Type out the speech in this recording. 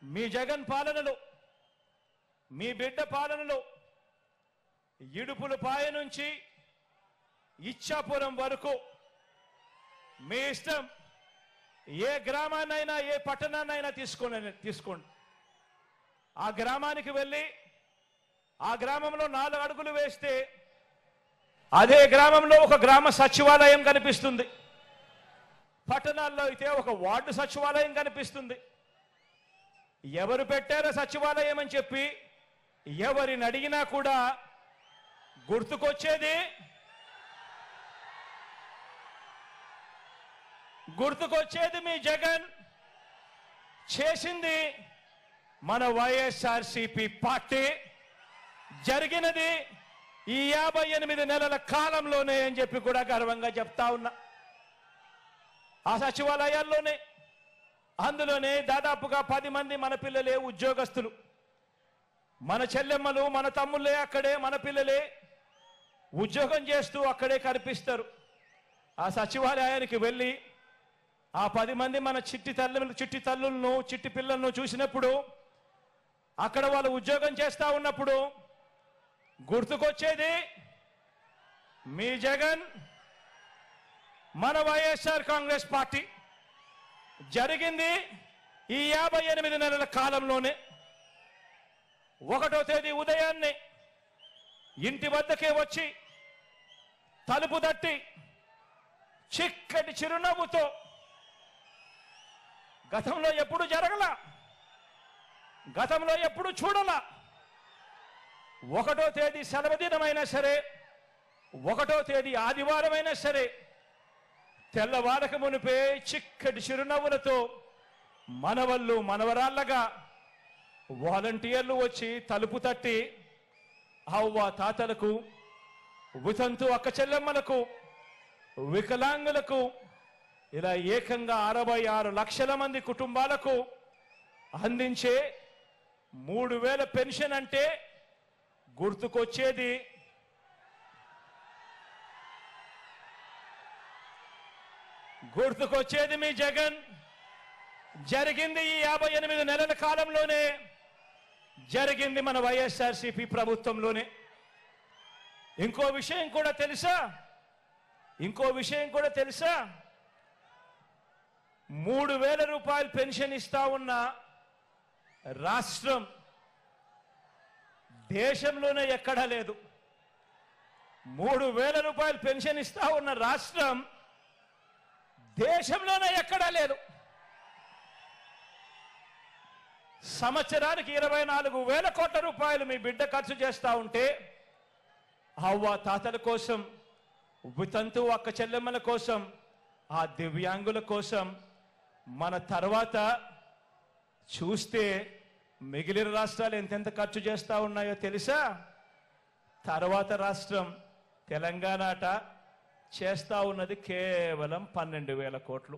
మీ జగన్ పాలనలో మీ బిడ్డ పాలనలో ఇడుపులపాయ నుంచి ఇచ్చాపురం వరకు మీ ఇష్టం ఏ గ్రామాన్నైనా ఏ పట్టణాన్నైనా తీసుకోండి ఆ గ్రామానికి వెళ్ళి ఆ గ్రామంలో 4 అడుగులు వేస్తే అదే గ్రామంలో ఒక గ్రామ సచివాలయం కనిపిస్తుంది పట్టణాల్లో అయితే ఒక వార్డు సచివాలయం కనిపిస్తుంది ఎవరు పెట్టారో సచివాలయం అని చెప్పి ఎవరిని అడిగినా కూడా గుర్తుకొచ్చేది మీ జగన్ చేసింది మన వైఎస్ఆర్సీపీ పార్టీ జరిగినది ఈ 58 నెలల కాలంలోనే అని చెప్పి కూడా గర్వంగా చెప్తా ఉన్నా ఆ సచివాలయాల్లోనే అందులోనే దాదాపుగా 10 మంది మన పిల్లలే ఉద్యోగస్తులు మన చెల్లెమ్మలు మన తమ్ముళ్ళే అక్కడే మన పిల్లలే ఉద్యోగం చేస్తూ అక్కడే కనిపిస్తారు ఆ సచివాలయానికి వెళ్ళి ఆ 10 మంది మన చిట్టి తల్లులను చిట్టి పిల్లలను చూసినప్పుడు అక్కడ వాళ్ళు ఉద్యోగం చేస్తా ఉన్నప్పుడు గుర్తుకొచ్చేది మీ జగన్ మన వైఎస్ఆర్ కాంగ్రెస్ పార్టీ జరిగింది ఈ 58 నెలల కాలంలోనే 1వ తేదీ ఉదయాన్నే ఇంటి వద్దకే వచ్చి తలుపు తట్టి చిక్కటి చిరునవ్వుతో గతంలో ఎప్పుడు జరగలా గతంలో ఎప్పుడు చూడలా 1వ తేదీ సెలవు దినమైనా సరే 1వ తేదీ ఆదివారమైనా సరే తెల్లవారక మునిపే చిక్కటి చిరునవ్వులతో మనవళ్ళు మనవరాళ్ళగా వాలంటీర్లు వచ్చి తలుపు తట్టి అవ్వ తాతలకు వితంతు అక్క చెల్లెమ్మలకు వికలాంగులకు ఇలా ఏకంగా 66 లక్షల మంది కుటుంబాలకు అందించే 3000 పెన్షన్ అంటే గుర్తుకొచ్చేది మీ జగన్ జరిగింది ఈ 58 నెలల కాలంలోనే జరిగింది మన వైఎస్ఆర్సీపీ ప్రభుత్వంలోనే ఇంకో విషయం కూడా తెలుసా 3000 రూపాయలు పెన్షన్ ఇస్తా ఉన్న రాష్ట్రం దేశంలోనే ఎక్కడా లేదు 3000 రూపాయలు పెన్షన్ ఇస్తా ఉన్న రాష్ట్రం దేశంలోనే ఎక్కడా లేదు సంవత్సరానికి 24,000 కోట్ల రూపాయలు మీ బిడ్డ ఖర్చు చేస్తా ఉంటే అవ్వ తాతల కోసం వితంతు అక్క చెల్లెమ్మల కోసం ఆ దివ్యాంగుల కోసం మన తర్వాత చూస్తే మిగిలిన రాష్ట్రాలు ఎంతెంత ఖర్చు చేస్తా ఉన్నాయో తెలుసా తర్వాత రాష్ట్రం తెలంగాణ చేస్తా ఉన్నది కేవలం 12,000 కోట్లు